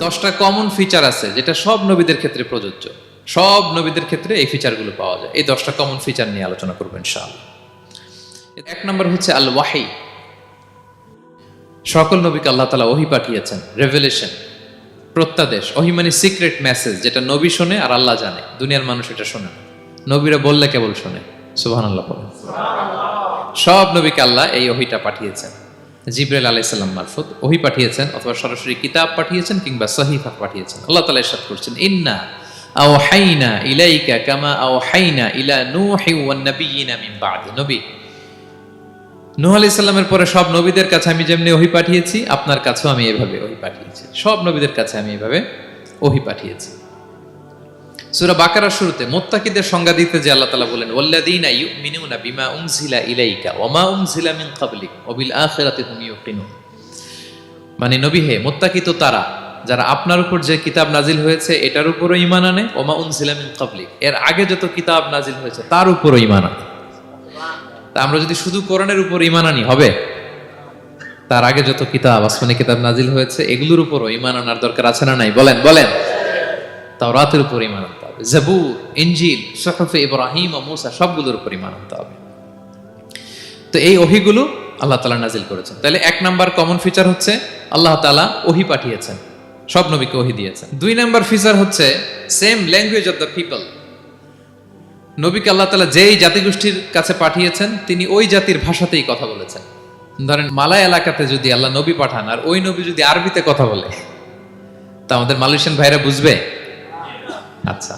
10টা common feature আছে যেটা সব নবীদের ক্ষেত্রে প্রযোজ্য, সব নবীদের ক্ষেত্রে এই ফিচারগুলো পাওয়া যায়। এই 10টা কমন ফিচার নিয়ে আলোচনা করবো ইনশাআল্লাহ। 1 নম্বর হচ্ছে আল ওয়াহি। সকল নবীকে আল্লাহ তাআলা ওহী পাঠিয়েছেন, রেভেলেশন, প্রত্যাদেশ। ওহী মানে সিক্রেট মেসেজ, যেটা নবী শোনে আর আল্লাহ জানে, দুনিয়ার মানুষ এটা শোনে না। নবীরা বললে কেবল শোনে। সুবহানাল্লাহ বলেন। সব নবীকে আল্লাহ এই ওহীটা পাঠিয়েছেন, জিবরাইল আলাইহিস সালাম মারফত ওহী পাঠিয়েছেন, অথবা সরাসরি কিতাব পাঠিয়েছেন, কিংবা সহিফা পাঠিয়েছেন। আল্লাহ তাআলা ইরশাদ করছেন, ইন্না আওহাইনা ইলাইকা কামা আওহাইনা ইলা নূহি ওয়ান নাবিয়িনা মিন বা'দি। নবী নূহ আলাইহিস সালামের পরে সব নবীদের কাছে আমি যেমনি ওহী পাঠিয়েছি, আপনার কাছেও আমি এভাবে ওহী পাঠিয়েছি। সব নবীদের কাছে আমি এভাবে ওহী পাঠিয়েছি। সূরা বাকারার শুরুতে মুত্তাকিদের সংজ্ঞা দিতে যে আল্লাহ তাআলা বলেন, ওয়াল্লাযীনা ইউমিনুনা বিমা উনজিলা ইলাইকা ওয়া মা উনজিলা মিন ক্বাবলিক ওয়া বিল আখিরাতি হুম ইউকিনুন। মানে নবী হে, মুত্তাকি তো তারা যারা আপনার উপর যে কিতাব নাজিল হয়েছে এটার উপরও ঈমান আনে, ওয়া মা উনজিলা মিন ক্বাবলিক, এর আগে যত কিতাব নাজিল হয়েছে তার উপরও ঈমান আনে। তা আমরা যদি শুধু কোরআনের উপর ঈমান আনি হবে? তার আগে যত কিতাব, আসমানি কিতাব নাজিল হয়েছে এগুলোর উপরও ঈমান আনার দরকার আছে না নাই? বলেন বলেন। তাওরাতের উপর ঈমান আনতে হবে, জাবুর, ইনজিল, সুহুফে ইব্রাহিম ও মূসা সবগুলোর উপর ঈমান আনতে হবে। তো এই ওহীগুলো আল্লাহ তাআলা নাজিল করেছেন। তাহলে 1 নাম্বার কমন ফিচার হচ্ছে আল্লাহ তাআলা ওহী পাঠিয়েছেন, সব নবীকে ওহী দিয়েছেন। 2 নাম্বার ফিচার হচ্ছে same language of the people. নবীকে আল্লাহ তাআলা যেই জাতিগোষ্ঠীর কাছে পাঠিয়েছেন তিনি ওই জাতির ভাষাতেই কথা বলেছেন। ধরেন মালয় এলাকাতে যদি আল্লাহ নবী পাঠান আর ওই নবী যদি আরবিতে কথা বলে, তা আমাদের মালয়েশিয়ান ভাইরা বুঝবে? আচ্ছা,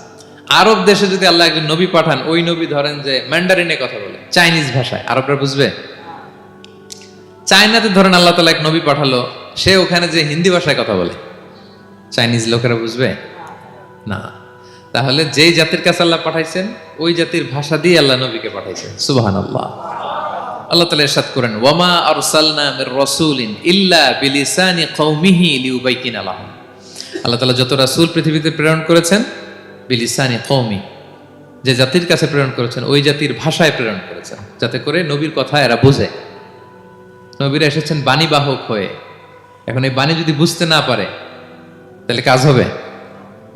আরব দেশে যদি আল্লাহ একজন নবী পাঠান, ওই নবী ধরেন যে ম্যান্ডারিনে কথা বলে, চাইনিজ ভাষায়, আরবরা বুঝবে? চায়নাতে ধরেন আল্লাহ তাআলা এক নবী পাঠালো, সে ওখানে যে হিন্দি ভাষায় কথা বলে, চাইনিজ লোকেরা বুঝবে না। তাহলে যেই জাতির কাছে আল্লাহ পাঠাইছেন ওই জাতির ভাষা দিয়ে আল্লাহ নবীকে পাঠাইছেন। সুবহানাল্লাহ। আল্লাহ তাআলা ইরশাদ করেন, ওয়ামা আরসালনা মির রাসূলিন ইল্লা বিলিসানি কওমিহি লিউবাইয়িনা লাহুম। আল্লাহ তাআলা যত রাসূল পৃথিবীতে প্রেরণ করেছেন, বিলিসানি কওমি, যে জাতির কাছে প্রেরণ করেছেন ওই জাতির ভাষায় প্রেরণ করেছেন, যাতে করে নবীর কথা এরা বুঝে। নবীরা এসেছেন বাণী বাহক হয়ে, এখন এই বাণী যদি বুঝতে না পারে তাহলে কাজ হবে?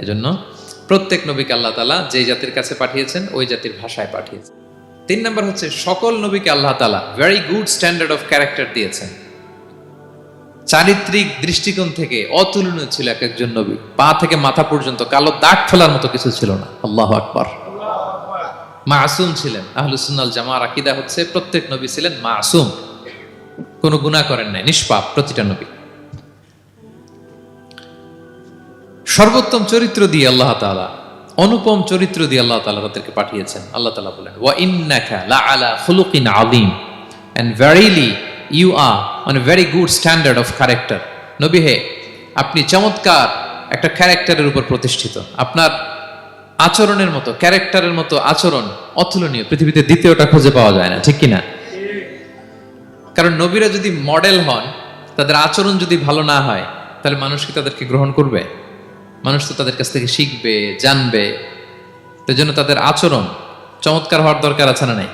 এজন্য প্রত্যেক নবীকে আল্লাহ তাআলা যে জাতির কাছে পাঠিয়েছেন ওই জাতির ভাষায় পাঠিয়েছেন। 3 নাম্বার হচ্ছে সকল নবীকে আল্লাহ তাআলা very good standard of character দিয়েছেন। চারিত্রিক দৃষ্টিকোণ থেকে অতুলনীয় ছিল এক একজন নবী। পা থেকে মাথা পর্যন্ত কালো দাগ ফেলার মতো কিছু ছিল না। আল্লাহু আকবার। মাসুম ছিলেন। আহলুস সুন্নাহ ওয়াল জামাআর আকীদা হচ্ছে প্রত্যেক নবী ছিলেন মাসুম, কোনো গুনাহ করেন নাই, নিষ্পাপ প্রতিটা নবী। সর্বোত্তম চরিত্র দিয়ে আল্লাহ তাআলা, অনুপম চরিত্র দিয়ে আল্লাহ তাআলা তাদেরকে পাঠিয়েছেন। আল্লাহ তাআলা বলেন, ওয়া ইন্নাকা লাআলা খুলুকিন আযীম, and verily you are on a very good standard of character. নবী হে, আপনি চমৎকার একটা ক্যারেক্টারের উপর প্রতিষ্ঠিত। আপনার আচরণের মতো, ক্যারেক্টারের মতো আচরণ অতুলনীয়, পৃথিবীতে দ্বিতীয়টা খুঁজে পাওয়া যায় না, ঠিক কিনা? কারণ নবীরা যদি মডেল হন, তাদের আচরণ যদি ভালো না হয়, তাহলে মানুষ কি তাদেরকে গ্রহণ করবে? মানুষ তো তাদের কাছ থেকে শিখবে, জানবে। তাই জন্য তাদের আচরণ চমৎকার হওয়ার দরকার আছে না নাই?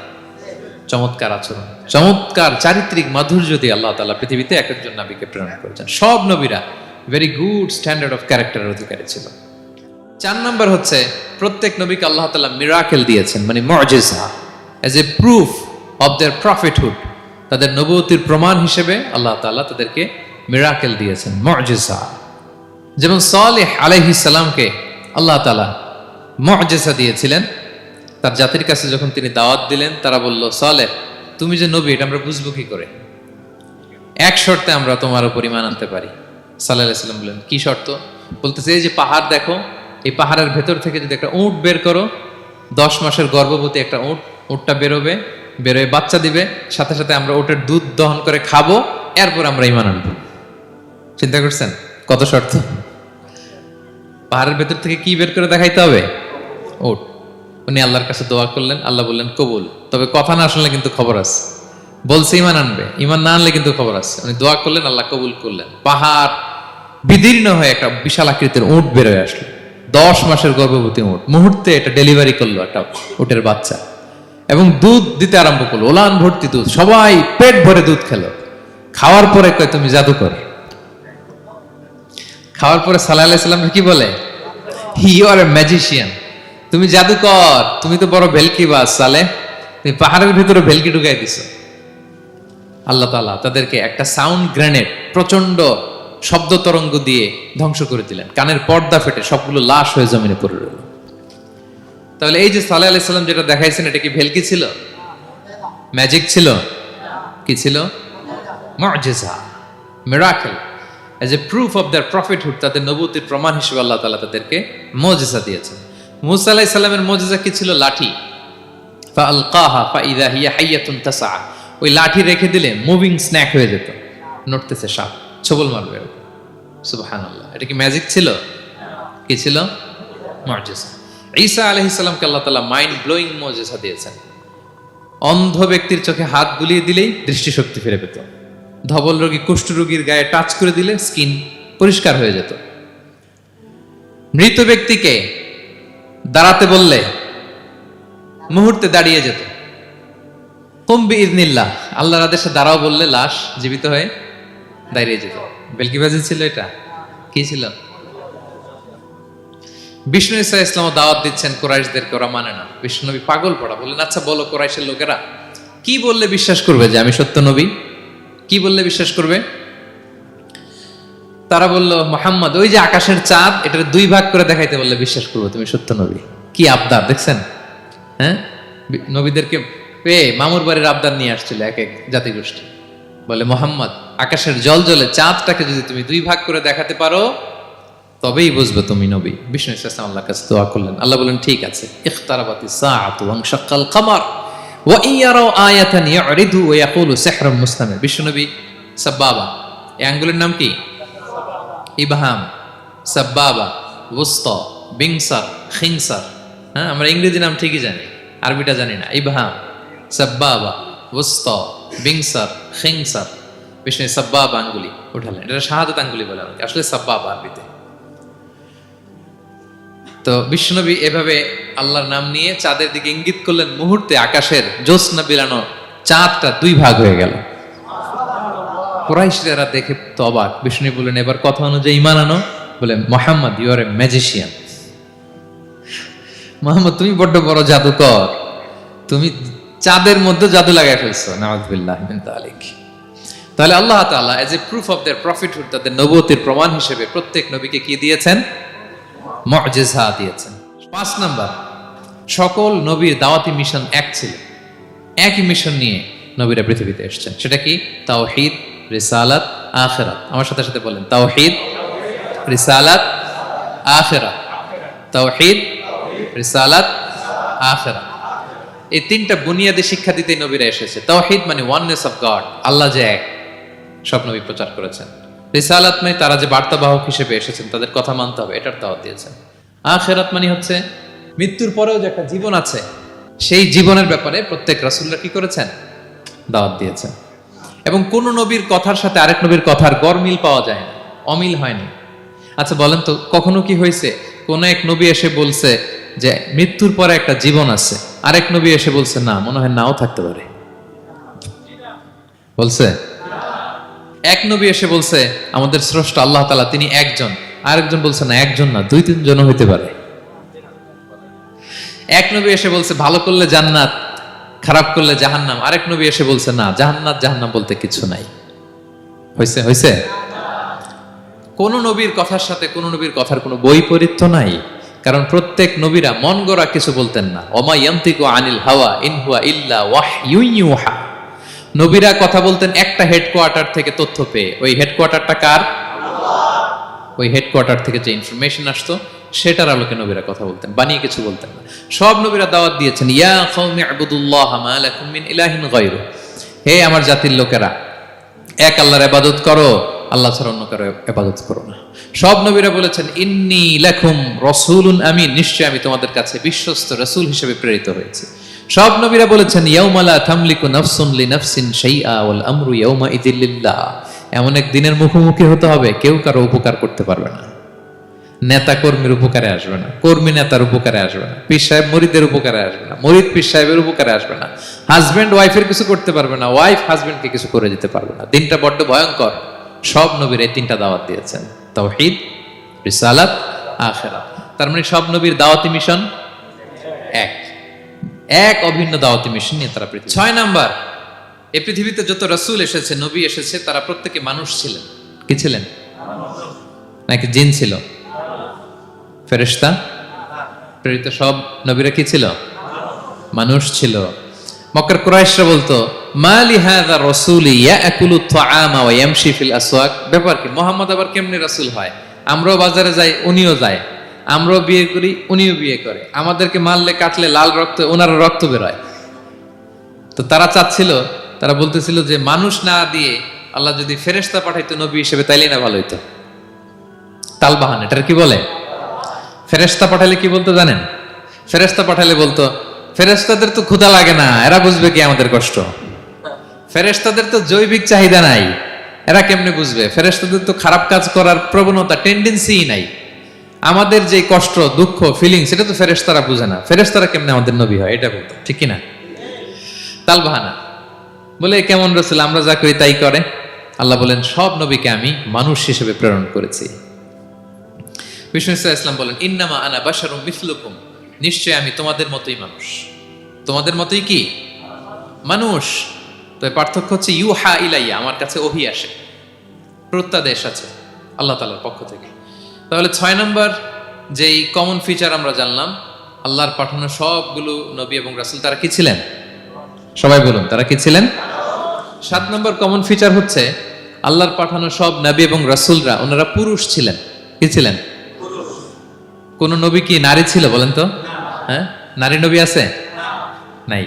চমৎকার আচরণ, চমৎকার চারিত্রিক মাধুর্য দিয়ে আল্লাহ তাআলা পৃথিবীতে এক একজন নবীকে প্রেরণ করেছেন। সব নবীরা ভেরি গুড স্ট্যান্ডার্ড অফ ক্যারেক্টারের অধিকারী ছিল। 4 নাম্বার হচ্ছে প্রত্যেক নবীকে আল্লাহ তাআলা মিরাকেল দিয়েছেন, মানে মুজিজা, as a proof of their prophethood. তাদের নবুয়তির প্রমাণ হিসেবে আল্লাহ তাআলা তাদেরকে মিরাকেল দিয়েছেন, মুজিজা। যেমন সালেহ আলাইহিস সালামকে আল্লাহ তাআলা মুজিজা দিয়েছিলেন। তার জাতির কাছে যখন তিনি দাওয়াত দিলেন, তারা বলল, সালেহ তুমি যে নবী এটা আমরা বুঝবো কি করে? এক শর্তে আমরা তোমার উপর ঈমান আনতে পারি। সাল্লাল্লাহু আলাইহি ওয়াসাল্লাম বললেন, কি শর্ত? বলতেছে, এই যে পাহাড় দেখো, এই পাহাড়ের ভেতর থেকে যদি একটা উট বের করো, 10 মাসের গর্ভবতী একটা উটটা বেরোবে, বেরোয় বাচ্চা দিবে, সাথে সাথে আমরা ওটার দুধ দহন করে খাবো, এরপর আমরা ঈমান আনবো। চিন্তা করছেন কত শর্ত? পাহাড়ের ভেতর থেকে কি বের করে দেখাইতে হবে? উট। উনি আল্লাহর কাছে দোয়া করলেন, আল্লাহ বললেন কবুল, তবে কথা না শুনলে কিন্তু খবর আছে। বলছে ঈমান আনবে, ঈমান না আনলে কিন্তু খবর আছে। উনি দোয়া করলেন, আল্লাহ কবুল করলেন। পাহাড় বিদীর্ণ হয়ে একটা বিশাল আকৃতির উট বের হয়ে আসলো, 10 মাসের গর্ভবতী উট। মুহূর্তে এটা ডেলিভারি করলো একটা উটের বাচ্চা, এবং দুধ দিতে আরম্ভ করলো, ওলান ভর্তি দুধ। সবাই পেট ভরে দুধ খেলো। খাওয়ার পরে কয়, তুমি জাদুকর। খাওয়ার পরে সাল্লাল্লাহু আলাইহি সাল্লাম কি বলে? ইউ আর এ ম্যাজিশিয়ান, তুমি জাদুকর, তুমি তো বড় ভেলকিবাজ সালে, তুমি পাহাড়ের ভিতরে ভেলকি ঢুকাই দিছো। আল্লাহ তাআলা তাদেরকে একটা সাউন্ড গ্রেনেড, প্রচন্ড শব্দ তরঙ্গ দিয়ে ধ্বংস করে দিলেন। কানের পর্দা ফেটে সবগুলো লাশ হয়ে জমিনে পড়ে রইল। তাহলে এই যে সাল্লাল্লাহু আলাইহি সাল্লাম যেটা দেখাইছেন, এটা কি ভেলকি ছিল? ম্যাজিক ছিল? কি ছিল? মুআজিজা, miracle. As a proof of their prophethood, তাদের নবুয়তির প্রমাণ হিসেবে আল্লাহ তাআলা তাদেরকে মুআজিজা দিয়েছেন। মূসা আলাইহিস সালামের মুআজিজা কি ছিল? লাঠি। ফাআলকাহা ফাইযা হিয়া হাইয়াতুন তাসআ, ওই লাঠি রেখে দিলে মুভিং স্ন্যাক হয়ে যেত, নড়তেছে সাপ, ছবল মারবে। সুবহানাল্লাহ, এটা কি ম্যাজিক ছিল? কি ছিল? মুআজিজা। ঈসা আলাইহিস সালামকে আল্লাহ তাআলা মাইন্ড ব্লোয়িং মুআজিজা দিয়েছেন। অন্ধ ব্যক্তির চোখে হাত বুলিয়ে দিলেই দৃষ্টিশক্তি ফিরে পেত। ধবল রোগী, কুষ্ঠ রোগীর গায়ে টাচ করে দিলে স্কিন পরিষ্কার হয়ে যেত। মৃত ব্যক্তিকে দাঁড়াতে বললে মুহূর্তে দাঁড়িয়ে যেত। কুম বিইযনিল্লাহ, আল্লাহর আদেশে দাঁড়াও বললে লাশ জীবিত হয়ে দাঁড়িয়ে যেত। বেলকিবাজি ছিল এটা? কি ছিল? বিষ্ণু ঈসা ইসলাম দাওয়াত দিচ্ছেন কুরাইশদেরকে, ওরা মানে না। বিষ্ণু নবী পাগল পড়া, বললেন আচ্ছা বলো কুরাইশের লোকেরা কি বললে বিশ্বাস করবে যে আমি সত্য নবী? কি বললে বিশ্বাস করবে? তারা বলল, মুহাম্মদ ওই যে আকাশের চাঁদ, এটার দুই ভাগ করে দেখাইতে বললে বিশ্বাস করবো তুমি সত্য নবী। কি আবদার দেখছেন? হ্যাঁ, নবীদেরকে পেয়ে মামুর বাড়ির আবদার নিয়ে আসছিল এক এক জাতিগোষ্ঠী। বলে মুহাম্মদ আকাশের জল জলে চাঁদটাকে যদি তুমি দুই ভাগ করে দেখাতে পারো তবেই বুঝবে তুমি নবী। বিষ্ণু ইসলাম আল্লাহর কাছে দোয়া করলেন, আল্লাহ বলেন ঠিক আছে। ইখতারাবাতিস সাআতু ওয়ানশাক্কাল কমার ওয়া ইয়ারাউ আয়াতান ইয়ারিদু ওয়া ইয়াকুলু সিহরুম মুস্তামির। বিষ্ণু নবী সাব্বাবা, এই আঙ্গুলের নাম কি? ইবহাম, সাব্বাবা, ওয়ুসতা, বিংসার, খিনসার। হ্যাঁ, আমরা ইংরেজি নাম ঠিকই জানি, আরবিটা জানি না। ইবহাম, সাব্বাবা, ওয়ুসতা, বিংসার, খিনসার। বিষ্ণু সাব্বাবা আঙ্গুলি উঠালেন, এটা শাহাদাত আঙ্গুলি বলে আমাকে, আসলে সাব্বাবা আরবিতে। তো বিশ্বনবী এভাবে আল্লাহর নাম নিয়ে চাঁদের দিকে ইঙ্গিত করলেন, মুহূর্তে আকাশের জ্যোৎস্না বিলানো চাঁদটা দুই ভাগ হয়ে গেল। কুরাইশরা দেখে তো অবাক। বিষ্ণু বললেন এবার কথা অনুযায়ী ঈমান আনো। বলে Muhammad you are a magician. Muhammad তুমি বড্ড বড় জাদুকর, তুমি চাঁদের মধ্যে জাদু লাগাই ফেলছো। নাউযুবিল্লাহি মিন যালিক। তাহলে আল্লাহ তাআলা age a proof of their prophethood, তাদের নবুয়তির প্রমাণ হিসেবে প্রত্যেক নবীকে কি দিয়েছেন? মুআজিজা দিয়েছেন। 5 নাম্বার, সকল নবীর দাওয়াতি মিশন এক ছিল, একই মিশন নিয়ে নবীরা পৃথিবীতে এসেছেন। সেটা কি? তাওহীদ, রিসালাত, আখিরাত। আমার সাথে সাথে বলেন তাওহীদ, রিসালাত, আখিরাত। তাওহীদ, রিসালাত, আখিরাত। এই তিনটা বুনিয়াদী শিক্ষা দিতে নবীরা এসেছে। তাওহীদ মানে ওয়াননেস অফ গড, আল্লাহ যে এক, সব নবী প্রচার করেছেন। রিসালাত মানে তারা যে বার্তাবাহক হিসেবে এসেছেন তাদের কথা মানতে হবে, এটার দাওয়াত দিয়েছেন। আখিরাত মানে হচ্ছে মৃত্যুর পরেও যে একটা জীবন আছে, সেই জীবনের ব্যাপারে প্রত্যেক রাসূলরা কি করেছেন? দাওয়াত দিয়েছেন। এবং কোন নবীর কথার সাথে আরেক নবীর কথার গরমিল পাওয়া যায় না, অমিল হয়নি। আচ্ছা বলেন তো, কখনো কি হয়েছে কোন এক নবী এসে বলছে যে মৃত্যুর পরে একটা জীবন আছে, আরেক নবী এসে বলছে না, মনে হয় নাও থাকতে পারে? বলছে? এক নবী এসে বলছে আমাদের স্রষ্টা আল্লাহ তাআলা তিনি একজন, আরেকজন বলছে না একজন না, 2-3 জন হইতে পারে। এক নবী এসে বলছে ভালো করলে জান্নাত, খারাপ করলে জাহান্নাম, আরেক নবী এসে বলছে না, জান্নাত জাহান্নাম বলতে কিছু নাই। হইছে? হইছে? কোন নবীর কথার সাথে কোন নবীর কথার কোনো বৈপরীত্য নাই, কারণ প্রত্যেক নবীরা মন গড়া কিছু বলতেন না। ওমা ইয়ান্তিকু আনিল হাওয়া ইন হুয়া ইল্লা ওয়াহয়ুন ইউহা। নবীরা কথা বলতেন একটা হেডকোয়ার্টার থেকে তথ্য পেয়ে। ওই হেডকোয়ার্টারটা কার? ওই হেডকোয়ার্টার থেকে যে ইনফরমেশন আসতো সেটার আলোকে নবীরা কথা বলতেন, বানিয়ে কিছু বলতেন না। সব নবীরা দাওয়াত দিয়েছেন, ইয়া কওমি ইবুদুল্লাহ মা লাকুম মিন ইলাহিন গায়রু। হে আমার জাতির লোকেরা, এক আল্লাহর ইবাদত করো, আল্লাহ ছাড়া অন্য কারো ইবাদত করো না। সব নবীরা বলেছেন ইন্নী লাকুম রাসূলুন আমিন, নিশ্চয় আমি তোমাদের কাছে বিশ্বস্ত রাসূল হিসেবে প্রেরিত হয়েছি। সব নবীরা বলেছেন ইয়াউমা লা তামলিকু নাফসুন লিনাফসিন শাইআ ওয়াল আমরু ইয়াউমা ইযিল লিল্লাহ। এমন এক দিনের মুখোমুখি হতে হবে কেউ কারো উপকার করতে পারবে না। নেতা কর্মীর উপকারে আসবে না, কর্মী নেতার উপকারে আসবে না, পীর সাহেব মুরিদের উপকারে আসবে না, মুরিদ পীর সাহেবের উপকারে আসবে না, হাজবেন্ড ওয়াইফের কিছু করতে পারবে না, ওয়াইফ হাজবেন্ডকে কিছু করে দিতে পারবে না। দিনটা বড্ড ভয়ঙ্কর। সব নবীর এই তিনটা দাওয়াত দিয়েছেন, তাওহীদ, রিসালাত, আখিরাত। তার মানে সব নবীর দাওয়াতি মিশন এক, এক অভিন্ন দাওয়াতি মিশন নিয়ে তারা পৃথিবী। 6 নাম্বার, এই পৃথিবীতে যত রাসূল এসেছে, নবী এসেছে, তারা প্রত্যেকে মানুষ ছিলেন। কি ছিলেন? নাকি জিন ছিল? ফেরেশতা? প্রেরিত সব নবীরা কি ছিল? মানুষ ছিল। মক্কার কুরাইশরা বলতো, মা লিহাযা রাসূলি ইয়াকুলু আত-তাআমা ওয়া ইয়ামশি ফিল আসওয়াক। ব্যাপার কি, মুহাম্মদ আবার কেমনে রাসূল হয়? আমরাও বাজারে যাই, উনিও যায়, আমরাও বিয়ে করি, উনিও বিয়ে করে, আমাদেরকে মারলে কাটলে লাল রক্ত, ওনার রক্ত বেরোয়। তো তারা চাচ্ছিল, তারা বলতেছিল যে মানুষ না দিয়ে আল্লাহ যদি ফেরেশতা পাঠাইতো নবী হিসেবে, তাইলে না ভালো হইতো। তালবাহান, এটার কি বলে? ফেরেশতা পাঠালে কি বলতো জানেন? ফেরেশতা পাঠালে বলতো, ফেরেশতাদের তো ক্ষুধা লাগে না, এরা বুঝবে কি আমাদের কষ্ট? ফেরেশতাদের তো জৈবিক চাহিদা নাই, এরা কেমনে বুঝবে? ফেরেশতাদের তো খারাপ কাজ করার প্রবণতা, টেন্ডেন্সি নাই। আমাদের যে কষ্ট, দুঃখ, ফিলিং, সেটা তো ফেরেশতারা বুঝে না। ফেরেশতারা কেমনে আমাদের নবী হয়, এটা বলতো, ঠিক কিনা? তালবাহানা বলে, কেমন রাসূল, আমরা যা করি তাই করে। আল্লাহ বলেন, সব নবীকে আমি মানুষ হিসেবে প্রেরণ করেছি। বিষ্ণু ইসলাম বলেন, ইন্নামা আনা বাশারুম মিসলুকুম, নিশ্চয় আমি তোমাদের মতোই মানুষ। তোমাদের মতোই কি মানুষ। তো পার্থক্য হচ্ছে ইউহা ইলাইয়া, আমার কাছে ওহী আসে, প্রত্যাদেশ আছে আল্লাহ তাআলার পক্ষ থেকে। তাহলে 6 নম্বর যেই কমন ফিচার আমরা জানলাম, আল্লাহর পাঠানো সবগুলো নবী এবং রাসূল তারা কি ছিলেন? সবাই বলুন, তারা কি ছিলেন? 7 নম্বর কমন ফিচার হচ্ছে, আল্লাহর পাঠানো সব নবী এবং রাসূলরা ওনারা পুরুষ ছিলেন। কি ছিলেন? কোন নবী কি নারী ছিল বলেন তো? হ্যাঁ, নারী নবী আছে? নাই।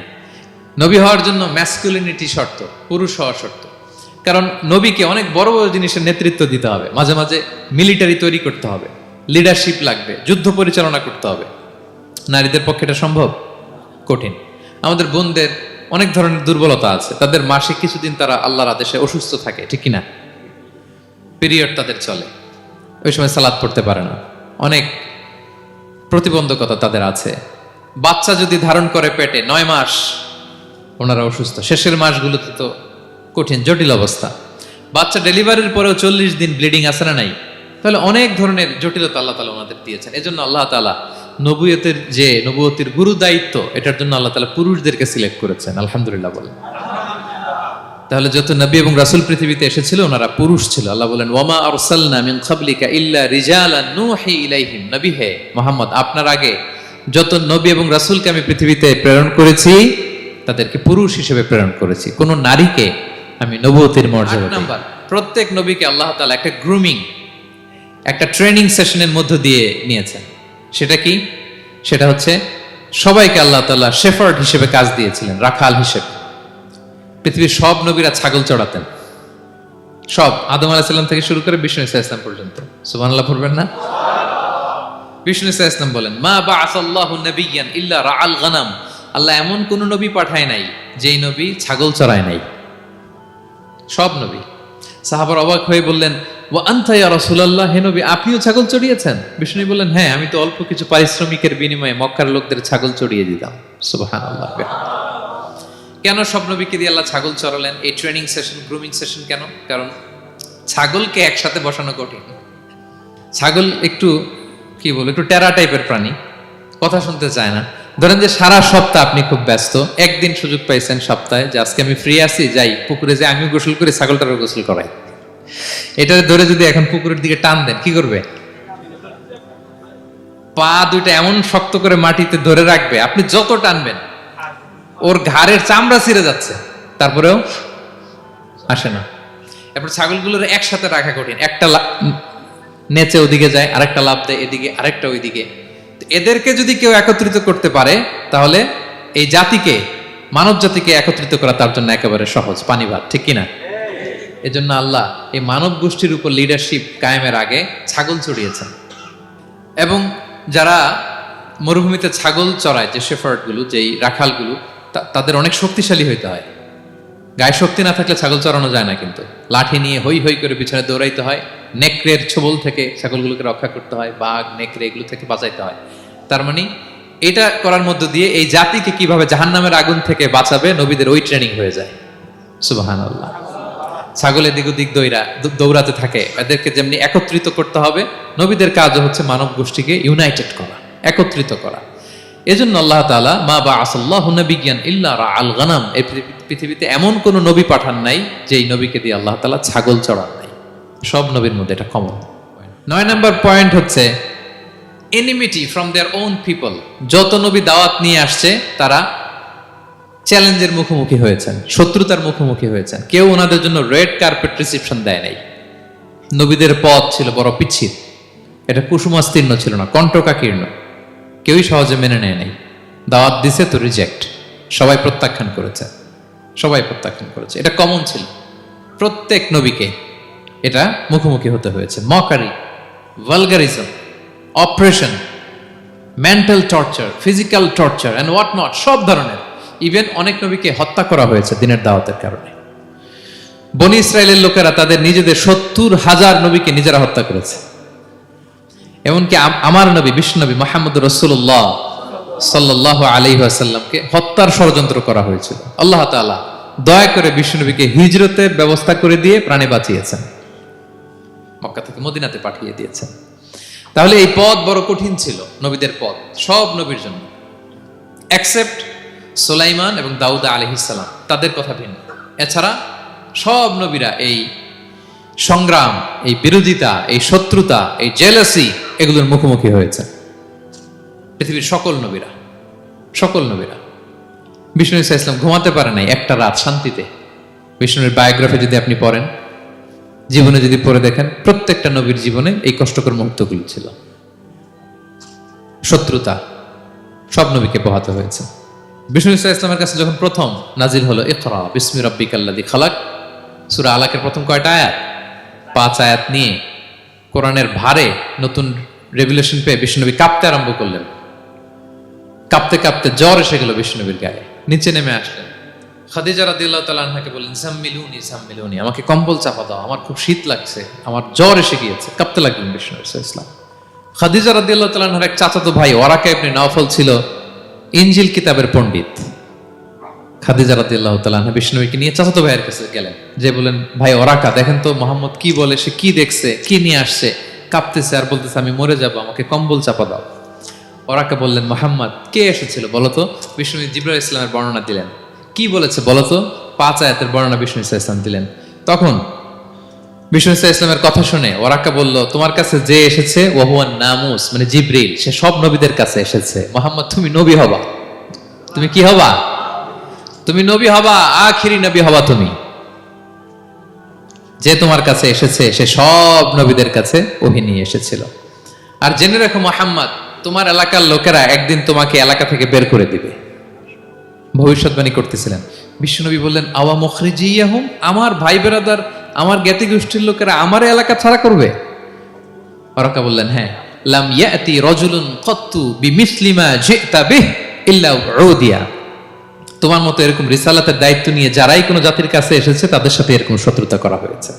নবী হওয়ার জন্য ম্যাসকুলিনিটি শর্ত, পুরুষ হওয়া শর্ত। কারণ নবীকে অনেক বড় বড় জিনিসের নেতৃত্ব দিতে হবে, মাঝে মাঝে মিলিটারি তৈরি করতে হবে, লিডারশিপ লাগবে, যুদ্ধ পরিচালনা করতে হবে। নারীদের পক্ষে এটা সম্ভব? কঠিন। আমাদের বোনদের অনেক ধরনের দুর্বলতা আছে, তাদের মাসে কিছুদিন তারা আল্লাহর আদেশে অসুস্থ থাকে, ঠিক কিনা? পিরিয়ড তাদের চলে, ওই সময় সালাত পড়তে পারে না, অনেক প্রতিবন্ধকতা তাদের আছে। বাচ্চা যদি ধারণ করে পেটে 9 মাস, ওনারা অসুস্থ। শেষের মাসগুলোতে তো কঠিন, জটিল অবস্থা। বাচ্চা ডেলিভারির পরেও 40 দিন ব্লিডিং আছে না নাই? তাহলে অনেক ধরনের জটিলতা আল্লাহ তাআলা ওনাদের দিয়েছেন। এজন্য আল্লাহ তাআলা নবুয়তের যে নবুয়তির গুরু দায়িত্ব, এটার জন্য আল্লাহ তাআলা পুরুষদেরকে সিলেক্ট করেছেন। আলহামদুলিল্লাহ বলেন। তাহলে যত নবী এবং রাসূল পৃথিবীতে এসেছিল, ওনারা পুরুষ ছিল। আল্লাহ বলেন, ওয়ামা আরসালনা মিন ক্বাবলিকা ইল্লা রিজালান নূহি ইলাইহিম। নবী হে মুহাম্মদ, আপনার আগে যত নবী এবং রাসূলকে আমি পৃথিবীতে প্রেরণ করেছি, তাদেরকে পুরুষ হিসেবে প্রেরণ করেছি, কোন নারীকে আমি নবুয়তির মর্যাদা দিই। নাম্বার, প্রত্যেক নবীকে আল্লাহ তাআলা একটা গ্রুমিং, একটা ট্রেনিং সেশনের মধ্য দিয়ে নিয়েছেন। সেটা কি? সেটা হচ্ছে, সবাইকে আল্লাহ তাআলা শেফার্ড হিসেবে কাজ দিয়েছিলেন, রাখাল হিসেবে। পৃথিবীর সব নবীরা ছাগল চড়াতেন, সব, আদম আলাইহিস সালাম থেকে শুরু করে বিষ্ণু ইসা ইসলাম পর্যন্ত। সুবহানাল্লাহ পড়বেন না? বিষ্ণু ইসা ইসলাম বলেন, মা বাআসাল্লাহু নাবিয়্যান ইল্লা রাআল গানাম। আল্লাহ এমন কোন নবী পাঠায় নাই যেই নবী ছাগল চড়ায় নাই, সব নবী। সাহাবার অবাক হয়ে বললেন, ওয়া আনতা ইয়া রাসূলুল্লাহ, হে নবী আপনিও ছাগল চড়িয়েছেন? বিষ্ণু বললেন, হ্যাঁ, আমি তো অল্প কিছু পারিশ্রমিকের বিনিময়ে মক্কার লোকদের ছাগল চড়িয়ে দিতাম। সুবহানাল্লাহ। কেন সব নবীকে দিয়ে আল্লাহ ছাগল চড়ালেন? এই ট্রেনিং সেশন, গ্রুমিং সেশন কেন? কারণ ছাগলকে একসাথে বসানো কঠিন। ছাগল একটু কি বলবো, একটু টেরা টাইপের প্রাণী, কথা শুনতে চায় না। ধরেন যে সারা সপ্তাহ আপনি খুব ব্যস্ত, একদিন সুযোগ পাইছেন সপ্তাহে যে আজকে আমি ফ্রি আছি, যাই পুকুরে যাই, আমিও গোসল করি, ছাগলটারও গোসল করাই। এটা ধরে যদি এখন পুকুরের দিকে টান দেন, কি করবে? পা দুইটা এমন শক্ত করে মাটিতে ধরে রাখবে, আপনি যত টানবেন ওর ঘাড়ের চামড়া ছিঁড়ে যাচ্ছে, তারপরেও আসে না। এরপর ছাগলগুলোর একসাথে রাখা কঠিন, একটা নেচে ওদিকে যায়, আরেকটা লাফ দেয় এদিকে, আরেকটা ওইদিকে। এদেরকে যদি কেউ একত্রিত করতে পারে, তাহলে এই জাতিকে, মানব জাতিকে একত্রিত করা তার জন্য একেবারে সহজ, পানি ভাত, ঠিক কিনা? এজন্য আল্লাহ এই মানব গোষ্ঠীর উপর লিডারশিপ কায়েমের আগে ছাগল চড়িয়েছেন। এবং যারা মরুভূমিতে ছাগল চড়ায়, যে শেফার্ডগুলো, যেই রাখালগুলো, তাদের অনেক শক্তিশালী হইতে হয়। গায়ে শক্তি না থাকলে ছাগল চড়ানো যায় না, কিন্তু লাঠি নিয়ে হই হই করে পিছনে দৌড়াইতে হয়, নেকড়ের ছোবল থেকে ছাগলগুলোকে রক্ষা করতে হয়, বাঘ, নেকড়ে এগুলো থেকে বাঁচাইতে হয়। তার মানে এটা করার মধ্য দিয়ে এই জাতিকে কিভাবে জাহান্নামের আগুন থেকে বাঁচাবে, নবীদের ওই ট্রেনিং হয়ে যায়। সুবহানাল্লাহ। ছাগল এদিক ওদিক দৌড়াতে থাকে, এদেরকে যেমনি একত্রিত করতে হবে, নবীদের কাজও হচ্ছে মানব গোষ্ঠীকে ইউনাইটেড করা, একত্রিত করা। এজন্য আল্লাহ তাআলা মা বাআসাল্লাহু নাবিয়্যান ইল্লা রাআল গানাম, এই পৃথিবীতে এমন কোন নবী পাঠান নাই যেই নবীকে দিয়ে আল্লাহ তাআলা ছাগল চড়ান নাই। সব নবীর মধ্যে এটা কমন। 9 নম্বর পয়েন্ট হচ্ছে enmity from their own people. যত নবী দাওয়াত নিয়ে আসছে তারা চ্যালেঞ্জের মুখোমুখি হয়েছেন, শত্রুতার মুখোমুখি হয়েছেন। কেউ ওনাদের জন্য রেড কার্পেট রিসেপশন দেয় নাই। নবীদের পথ ছিল বড় পিচ্ছিল, এটা কুসুমাস্তীর্ণ ছিল না, কণ্টকাকীর্ণ। কেউই সহজে মেনে নেয় নাই। দাওয়াত দিছে তো রিজেক্ট, সবাই প্রত্যাখ্যান করেছে, সবাই প্রত্যাখ্যান করেছে। এটা কমন ছিল, প্রত্যেক নবীকে এটা মুখোমুখি হতে হয়েছে। Mockery, vulgarism, oppression, mental torture, physical torture and what not, সব ধরনের। ইভেন অনেক নবীকে হত্যা করা হয়েছে দিনের দাওয়াতের কারণে। বনি ইসরায়েলের লোকেরা তাদের নিজেদের 70,000 নবীকে নিজেরা হত্যা করেছে। এমনকি আমার নবী বিশ্বনবী মুহাম্মদ রাসূলুল্লাহ সাল্লাল্লাহু আলাইহি ওয়াসাল্লামকে হত্যার ষড়যন্ত্র করা হয়েছিল। আল্লাহ তাআলা দয়া করে বিশ্বনবীকে হিজরতের ব্যবস্থা করে দিয়ে প্রাণে বাঁচিয়েছেন, মক্কা থেকে মদিনাতে পাঠিয়ে দিয়েছেন। তাহলে এই পথ বড় কঠিন ছিল, নবীদের পথ, সব নবীর জন্য, এক্সেপ্ট সুলাইমান এবং দাউদ আলাইহিস সালাম, তাদের কথা ভিন্ন। এছাড়া সব নবীরা এই সংগ্রাম, এই বিরোধিতা, এই শত্রুতা, এই জেলাসি, এগুলোর মুখোমুখি হয়েছে পৃথিবীর সকল নবীরা। সকল নবীরা। বিষ্ণু ঈসা ইসলাম ঘুমাতে পারে নাই একটা রাত শান্তিতে। বিষ্ণুর বায়োগ্রাফি যদি আপনি পড়েন, জীবনে যদি পড়ে দেখেন, প্রত্যেকটা নবীর জীবনে এই কষ্টকর মুহূর্তগুলো ছিল। শত্রুতা সব নবীকে পোহাতে হয়েছে। বিষ্ণু ঈসা ইসলামের কাছে যখন প্রথম নাজিল হলো ইকরা বিসমি রাব্বিকাল্লাযী খালাক, সূরা আলাকের প্রথম কয়টা আয়াত? 5 আয়াত নিয়ে কোরআনের ভারে নতুন রেভেলেশন পেয়ে বিষ্ণুনবী কাঁপতে আরম্ভ করলেন। কাঁপতে কাঁপতে জ্বর এসে গেল বিষ্ণুনবীর গায়ে, নিচে নেমে আসলেন। খাদিজা রাদিয়াল্লাহু তাআলা আনহাকে বললেন, জাম্মিলুনি জাম্মিলুনি, আমাকে কম্বল চাপা দাও, আমার খুব শীত লাগছে, আমার জ্বর এসে গিয়েছে। কাঁপতে লাগলেন বিষ্ণু ইসলাম। খাদিজা রাদিয়াল্লাহু তাআলা আনহার এক চাচাতো ভাই ওয়ারাকা ইবনে নওফল ছিল ইনজিল কিতাবের পণ্ডিত। খাদিজা রাদিয়াল্লাহু তাআলা আনহা বিষ্ণুকে নিয়ে চাচাতো ভাইয়ের কাছে গেলেন, যে বলেন, ভাই ওরাকা দেখেন তো মুহাম্মদ কি বলে, সে কি দেখছে, কি নিয়ে আসছে, কাঁপতেছে আর বলতেছে আমি মরে যাব, আমাকে কম্বল চাপা দাও। ওরাকা বললেন, মুহাম্মদ কে এসেছিল বলতো? বিষ্ণু জিবরাইল ইসলামের বর্ণনা দিলেন। কি বলেছে বলতো? 5 আয়াতের বর্ণনা বিষ্ণু ইসলাম দিলেন। তখন বিষ্ণু ইসলামের কথা শুনে ওরাকা বলল, তোমার কাছে যে এসেছে ওহুয়ান নামুস, মানে জিবরিল, সে সব নবীদের কাছে এসেছে। মুহাম্মদ তুমি নবী হবা, তুমি কি হবা? তুমি নবী হবা, আখিরি নবী হবা তুমি। যে তোমার কাছে এসেছে সে সব নবীদের কাছে ওহী নিয়ে এসেছিল। আর জেনে রাখো মুহাম্মদ, তোমার এলাকার লোকেরা একদিন তোমাকে এলাকা থেকে বের করে দিবে। ভবিষ্যৎবাণী করতেছিলেন। বিশ্বনবী বললেন, আওয়া মুখরিজিয়াহুম, আমার ভাই বেরাদার, আমার জ্ঞাতি গোষ্ঠীর লোকেরা আমার এলাকা ছাড়া করবে? ওরাকা বললেন, হ্যাঁ। লাম ইয়াতি রাজুলুন কাত্তু বিমিসলি মা জিতা বিহি ইল্লা উদিয়া, তোমার মতো এরকম রিসালাতের দায়িত্ব নিয়ে যারাই কোনো জাতির কাছে এসেছে তাদের সাথে এরকম শত্রুতা করা হয়েছে।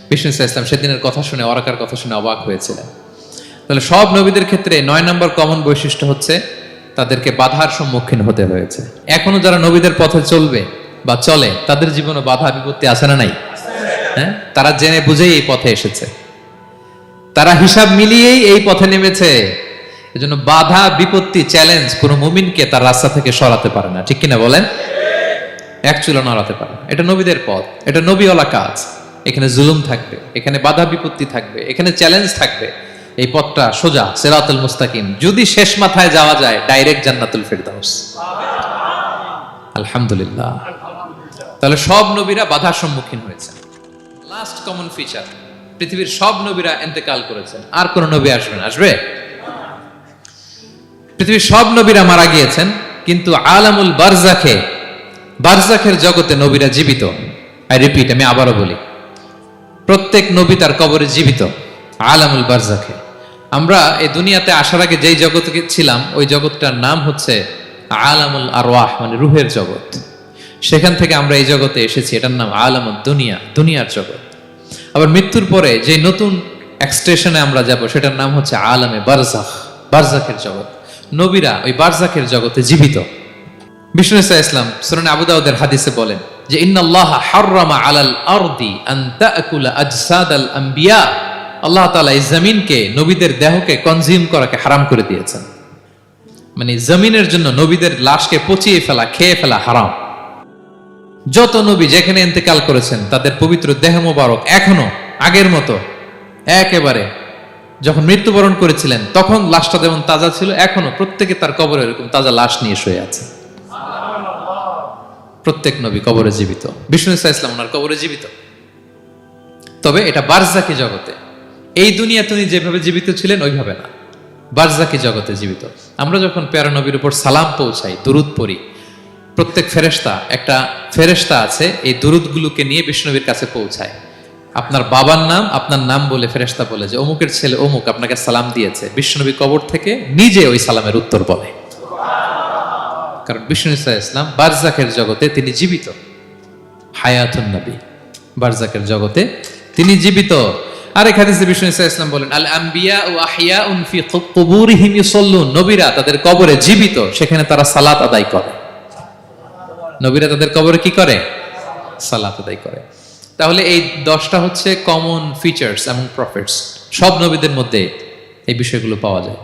বিষ্ণু ইসলাম সেদিনের কথা শুনে, ওরাকার কথা শুনে অবাক হয়েছিলেন। তাহলে সব নবীদের ক্ষেত্রে 9 নম্বর কমন বৈশিষ্ট্য হচ্ছে তাদেরকে বাধার সম্মুখীন হতে হয়েছে। এখনো যারা নবীদের পথে চলবে বা চলে, তাদের জীবনে বাধা বিপত্তি আছে না নাই? হ্যাঁ, তারা জেনে বুঝেই এই পথে এসেছে, তারা হিসাব মিলিয়েই এই পথে নেমেছে। এজন্য বাধা বিপত্তি চ্যালেঞ্জ কোন মুমিনকে তার রাস্তা থেকে সরাতে পারে না, ঠিক কিনা বলেন? এক চুলো নড়াতে পারে না। এটা নবীদের পথ, এটা নবীওয়ালা কাজ। এখানে জুলুম থাকবে, এখানে বাধা বিপত্তি থাকবে, এখানে চ্যালেঞ্জ থাকবে। এই পথটা সোজা, সিরাতুল মুস্তাকিম। যদি শেষ মাথায় যাওয়া যায়, ডাইরেক্ট জান্নাতুল ফিরদাউস। আলহামদুলিল্লাহ। তাহলে সব নবীরা বাধার সম্মুখীন হয়েছে। লাস্ট কমন ফিচার, পৃথিবীর সব নবীরা ইন্তেকাল করেছেন, আর কোন নবী আসবেন? আসবে? পৃথিবীর সব নবীরা মারা গিয়েছেন, কিন্তু আলামুল বারজাখে, বারজাখের জগতে নবীরা জীবিত। আই রিপিট, আমি আবারও বলি, প্রত্যেক নবী তার কবরে জীবিত। আলামুল বারজাখে। আমরা এই দুনিয়াতে আসার আগে যেই জগতে ছিলাম, ওই জগৎটার নাম হচ্ছে আলামুল আরওয়াহ, মানে রুহের জগৎ। সেখান থেকে আমরা এই জগতে এসেছি, এটার নাম আলামুদ দুনিয়া, দুনিয়ার জগৎ। আবার মৃত্যুর পরে যে নতুন এক্সটেশনে আমরা যাব, সেটার নাম হচ্ছে আলামে বারজাখ, বারজাখের জগৎ। নবীরা ওই বারজাখের জগতে জীবিত। বিষ্ণু ইসলাম সুনান আবু দাউদের হাদিসে বলেন যে ইন্নাল্লাহা হাররামা আলাল আরদি আন তাকুলা আজসাদাল আম্বিয়া, আল্লাহ তাআলা এই জমিনকে, নবীদের দেহকে কনজিউম করাকে হারাম করে দিয়েছেন। মানে জমিনের জন্য নবীদের লাশকে পচিয়ে ফেলা, খেয়ে ফেলা হারাম। যত নবী যেখানে ইন্তেকাল করেছেন তাদের পবিত্র দেহ মোবারক এখনো আগের মতো একেবারে যখন মৃত্যুবরণ করেছিলেন তখন লাশটা যেমন তাজা ছিল, এখনো প্রত্যেকে তার কবরে এরকম তাজা লাশ নিয়ে শুয়ে আছে। প্রত্যেক নবী কবরে জীবিত, বিষ্ণু ইসলাম ওনার কবরে জীবিত। তবে এটা বারজাকি জগতে, এই দুনিয়া তিনি যেভাবে জীবিত ছিলেন ওইভাবে না, বারজাকি জগতে জীবিত। আমরা যখন প্যারা নবীর উপর সালাম পৌঁছাই, দুরুদ পড়ি, প্রত্যেক ফেরেশতা, একটা ফেরেশতা আছে এই দুরুদগুলোকে নিয়ে বিষ্ণুনবীর কাছে পৌঁছায়। আপনার বাবার নাম, আপনার নাম বলে ফেরেশতা বলে যে অমুকের ছেলে অমুক আপনাকে সালাম দিয়েছে। বিষ্ণুনবী কবর থেকে নিজে ওই সালামের উত্তর বলে, কারণ বিষ্ণু ইসলাম বারজাকের জগতে তিনি জীবিত, হায়াতুন নবী, বারজাকের জগতে তিনি জীবিত। আরেক হাদিসে বিষ্ণু ইসলাম বলেন আল আম্বিয়া ও আহিয়াউন ফি কুবুরিহিম ইউসাল্লুন, নবীরা তাদের কবরে জীবিত, সেখানে তারা সালাত আদায় করে। নবীরা তাদের কবরে কি করে? সালাত আদায় করে। তাহলে এই 10টা হচ্ছে কমন ফিচার্স এবং প্রফিটস, সব নবীদের মধ্যে এই বিষয়গুলো পাওয়া যায়।